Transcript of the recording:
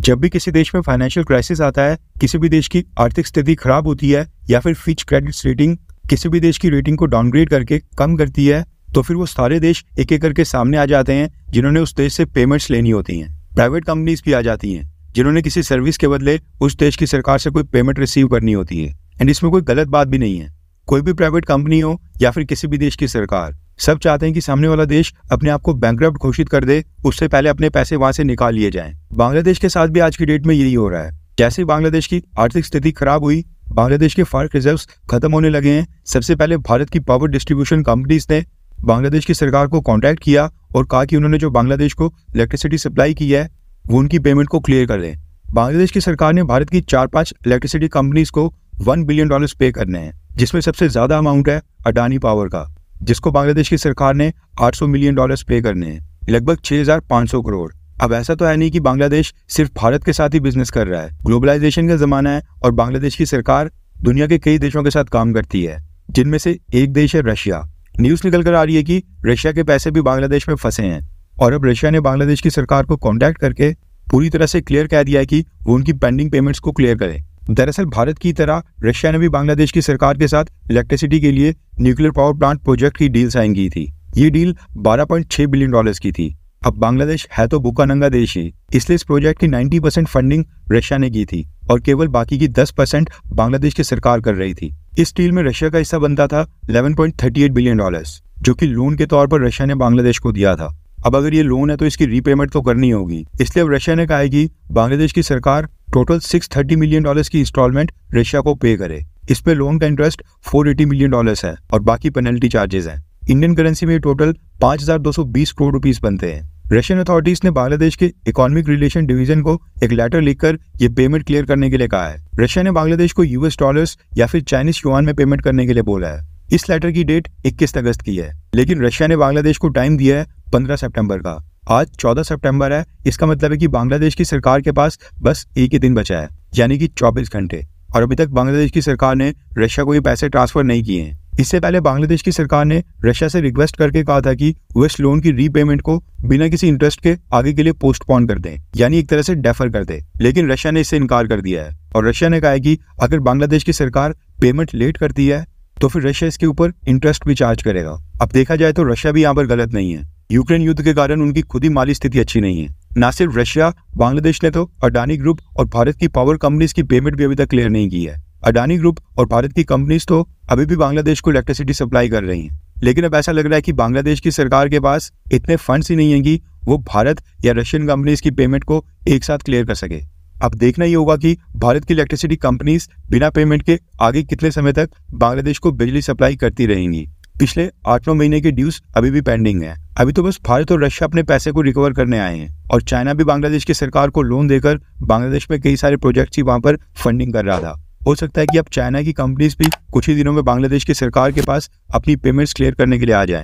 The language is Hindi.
जब भी किसी देश में फाइनेंशियल क्राइसिस आता है, किसी भी देश की आर्थिक स्थिति खराब होती है या फिर फिच क्रेडिट रेटिंग किसी भी देश की रेटिंग को डाउनग्रेड करके कम करती है, तो फिर वो सारे देश एक एक करके सामने आ जाते हैं जिन्होंने उस देश से पेमेंट्स लेनी होती हैं। प्राइवेट कंपनीज भी आ जाती हैं जिन्होंने किसी सर्विस के बदले उस देश की सरकार से कोई पेमेंट रिसीव करनी होती है। एंड इसमें कोई गलत बात भी नहीं है। कोई भी प्राइवेट कंपनी हो या फिर किसी भी देश की सरकार, सब चाहते हैं कि सामने वाला देश अपने आप को बैंकरप्ट घोषित कर दे, उससे पहले अपने पैसे वहां से निकाल लिए जाएं। बांग्लादेश के साथ भी आज की डेट में यही हो रहा है। जैसे बांग्लादेश की आर्थिक स्थिति खराब हुई, बांग्लादेश के फॉरेक्स रिजर्व्स खत्म होने लगे हैं, सबसे पहले भारत की पावर डिस्ट्रीब्यूशन कंपनीज ने बांग्लादेश की सरकार को कॉन्टैक्ट किया और कहा कि उन्होंने जो बांग्लादेश को इलेक्ट्रिसिटी सप्लाई की है वो उनकी पेमेंट को क्लियर कर दें। बांग्लादेश की सरकार ने भारत की 4-5 इलेक्ट्रिसिटी कंपनीज को $1 बिलियन पे करने हैं, जिसमें सबसे ज्यादा अमाउंट है अडानी पावर का, जिसको बांग्लादेश की सरकार ने $800 मिलियन पे करने हैं, लगभग 6,500 करोड़। अब ऐसा तो है नहीं कि बांग्लादेश सिर्फ भारत के साथ ही बिजनेस कर रहा है। ग्लोबलाइजेशन का जमाना है और बांग्लादेश की सरकार दुनिया के कई देशों के साथ काम करती है, जिनमें से एक देश है रशिया। न्यूज निकल कर आ रही है कि रशिया के पैसे भी बांग्लादेश में फंसे हैं और अब रशिया ने बांग्लादेश की सरकार को कॉन्टैक्ट करके पूरी तरह से क्लियर कह दिया है कि वो उनकी पेंडिंग पेमेंट्स को क्लियर करें। दरअसल भारत की तरह रशिया ने भी बांग्लादेश की सरकार के साथ इलेक्ट्रिसिटी के लिए न्यूक्लियर पावर प्लांट प्रोजेक्ट की डील साइन की थी। ये डील $12.6 बिलियन की थी। अब बांग्लादेश है तो भूखा नंगा देश ही, इसलिए इस प्रोजेक्ट की 90% फंडिंग रशिया ने की थी और केवल बाकी की 10% बांग्लादेश की सरकार कर रही थी। इस डील में रशिया का हिस्सा बनता था $11.38 बिलियन, जो कि लोन के तौर पर रशिया ने बांग्लादेश को दिया था। अब अगर ये लोन है तो इसकी रीपेमेंट तो करनी होगी, इसलिए अब रशिया ने कहा है कि बांग्लादेश की सरकार टोटल $630 मिलियन की इंस्टॉलमेंट रशिया को पे करे। इसमें लोन का इंटरेस्ट $480 मिलियन है और बाकी पेनल्टी चार्जेस हैं। इंडियन करेंसी में टोटल 5,220 करोड़ रुपीस बनते हैं। रशियन अथॉरिटीज ने बांग्लादेश के इकोनॉमिक रिलेशन डिवीजन को एक लेटर लिखकर ये पेमेंट क्लियर करने के लिए कहा है। रशिया ने बांग्लादेश को $US या फिर चाइनीज युआन में पेमेंट करने के लिए बोला है। इस लेटर की डेट 21 अगस्त की है, लेकिन रशिया ने बांग्लादेश को टाइम दिया है 15 सितंबर का। आज 14 सितंबर है, इसका मतलब है कि बांग्लादेश की सरकार के पास बस एक ही दिन बचा है, यानी कि 24 घंटे, और अभी तक बांग्लादेश की सरकार ने रशिया को ये पैसे ट्रांसफर नहीं किए हैं। इससे पहले बांग्लादेश की सरकार ने रशिया से रिक्वेस्ट करके कहा था कि वो इस लोन की रीपेमेंट को बिना किसी इंटरेस्ट के आगे के लिए पोस्टपोन कर दें, यानी एक तरह से डेफर कर दे, लेकिन रशिया ने इससे इनकार कर दिया है और रशिया ने कहा है कि अगर बांग्लादेश की सरकार पेमेंट लेट करती है तो फिर रशिया इसके ऊपर इंटरेस्ट भी चार्ज करेगा। अब देखा जाए तो रशिया भी यहाँ पर गलत नहीं है। यूक्रेन युद्ध के कारण उनकी खुद ही माली स्थिति अच्छी नहीं है। न सिर्फ रशिया, बांग्लादेश ने तो अडानी ग्रुप और भारत की पावर कंपनीज की पेमेंट भी अभी तक क्लियर नहीं की है। अडानी ग्रुप और भारत की कंपनीज तो अभी भी बांग्लादेश को इलेक्ट्रिसिटी सप्लाई कर रही हैं, लेकिन अब ऐसा लग रहा है कि बांग्लादेश की सरकार के पास इतने फंड्स ही नहीं है कि वो भारत या रशियन कंपनीज की पेमेंट को एक साथ क्लियर कर सके। अब देखना ही होगा कि भारत की इलेक्ट्रिसिटी कंपनीज बिना पेमेंट के आगे कितने समय तक बांग्लादेश को बिजली सप्लाई करती रहेंगी। पिछले 8-9 महीने के ड्यूज अभी भी पेंडिंग है। अभी तो बस भारत और रशिया अपने पैसे को रिकवर करने आए हैं और चाइना भी बांग्लादेश की सरकार को लोन देकर बांग्लादेश में कई सारे प्रोजेक्ट्स ही वहां पर फंडिंग कर रहा था। हो सकता है कि अब चाइना की कंपनीज भी कुछ ही दिनों में बांग्लादेश की सरकार के पास अपनी पेमेंट्स क्लियर करने के लिए आ जाए।